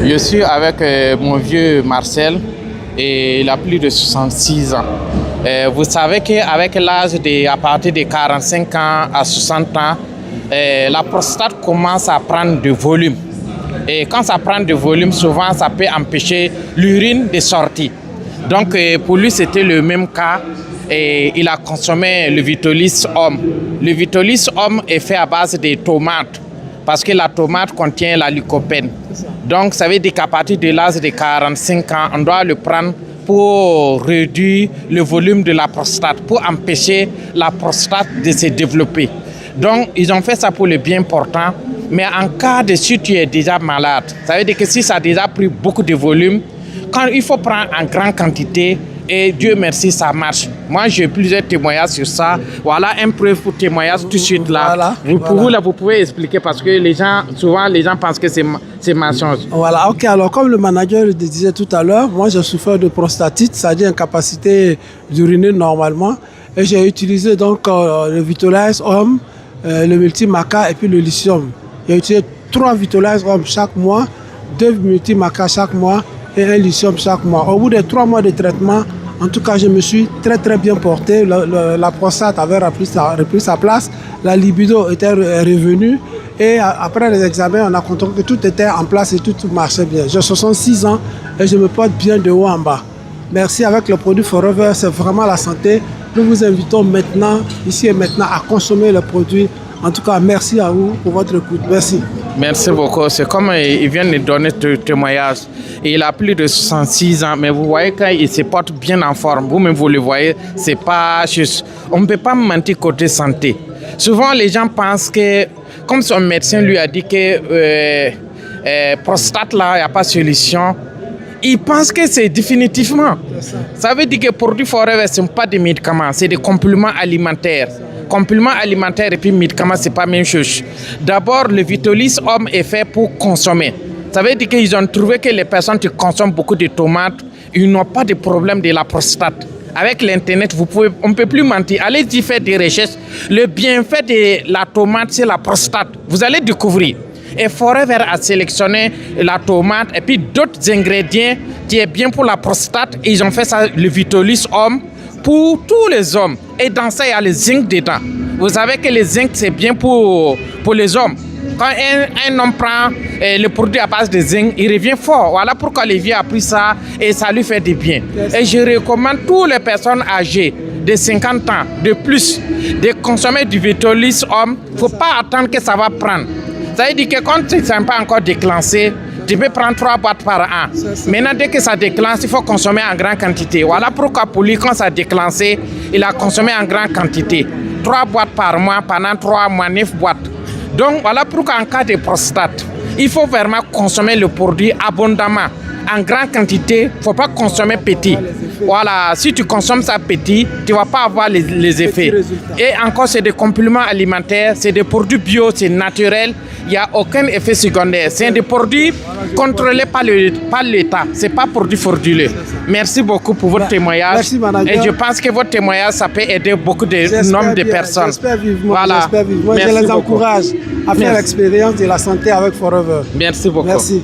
Je suis avec mon vieux Marcel et il a plus de 66 ans. Vous savez qu'avec l'âge à partir de 45 ans à 60 ans, la prostate commence à prendre du volume. Et quand ça prend du volume, souvent ça peut empêcher l'urine de sortir. Donc pour lui c'était le même cas et il a consommé le Vitolis Homme. Le Vitolis Homme est fait à base de tomates parce que la tomate contient la lycopène. Donc ça veut dire qu'à partir de l'âge de 45 ans, on doit le prendre pour réduire le volume de la prostate, pour empêcher la prostate de se développer. Donc ils ont fait ça pour le bien portant, mais en cas de si tu es déjà malade, ça veut dire que si ça a déjà pris beaucoup de volume, quand il faut prendre en grande quantité, et Dieu merci, ça marche. Moi, j'ai plusieurs témoignages sur ça. Voilà un preuve pour témoignage tout de suite là. Voilà. Vous pouvez expliquer parce que souvent les gens pensent que c'est ma chance. Voilà, ok. Alors, comme le manager le disait tout à l'heure, moi, je souffre de prostatite, c'est-à-dire incapacité d'uriner normalement. Et j'ai utilisé donc le Vitolis Homme, le Multimaca et puis le Lithium. J'ai utilisé 3 Vitolis Homme chaque mois, 2 Multimaca chaque mois et un Lithium chaque mois. Au bout de 3 mois de traitement, en tout cas, je me suis très bien porté. La prostate avait repris sa place, la libido était revenue et après les examens, on a contrôlé que tout était en place et tout marchait bien. J'ai 66 ans et je me porte bien de haut en bas. Merci, avec le produit Forever, c'est vraiment la santé. Nous vous invitons maintenant, ici et maintenant, à consommer le produit. En tout cas, merci à vous pour votre écoute. Merci. Merci beaucoup. C'est comme il vient de donner ce témoignage. Il a plus de 66 ans, mais vous voyez qu'il se porte bien en forme. Vous-même, vous le voyez, c'est pas juste. On ne peut pas mentir côté santé. Souvent, les gens pensent que, comme son médecin lui a dit que prostate, là, il n'y a pas de solution. Ils pensent que c'est définitivement. Ça veut dire que produits Forever, ce ne sont pas des médicaments, c'est des compléments alimentaires. Compléments alimentaires et puis médicaments, ce n'est pas la même chose. D'abord, le Vitolis Homme est fait pour consommer. Ça veut dire qu'ils ont trouvé que les personnes qui consomment beaucoup de tomates, ils n'ont pas de problème de la prostate. Avec l'Internet, on ne peut plus mentir. Allez-y faire des recherches. Le bienfait de la tomate, c'est la prostate. Vous allez découvrir. Et Forever a sélectionné la tomate et puis d'autres ingrédients qui est bien pour la prostate. Et ils ont fait ça, le Vitolis Homme, pour tous les hommes. Et dans ça, il y a le zinc dedans. Vous savez que le zinc, c'est bien pour les hommes. Quand un homme prend le produit à base de zinc, il revient fort. Voilà pourquoi Lévi a pris ça et ça lui fait du bien. Et je recommande toutes les personnes âgées de 50 ans, de plus, de consommer du Vitolis Homme. Il ne faut pas attendre que ça va prendre. Ça veut dire que quand tu ne s'est pas encore déclenché, tu peux prendre 3 boîtes par an. Maintenant, dès que ça déclenche, il faut consommer en grande quantité. Voilà pourquoi pour lui, quand ça a déclenché, il a consommé en grande quantité. 3 boîtes par mois, pendant 3 mois, 9 boîtes. Donc, voilà pourquoi en cas de prostate, il faut vraiment consommer le produit abondamment. En grande quantité, il ne faut pas consommer petit. Voilà, si tu consommes ça petit, tu ne vas pas avoir les effets. Et encore, c'est des compléments alimentaires, c'est des produits bio, c'est naturel, il n'y a aucun effet secondaire. C'est des produits contrôlés par l'État, ce n'est pas produit frauduleux. Merci beaucoup pour votre témoignage. Merci, manager. Et je pense que votre témoignage, ça peut aider beaucoup de nombre de personnes. J'espère vivement. Voilà. J'espère vivement. Je les encourage à faire l'expérience de la santé avec Forever. Merci beaucoup. Merci.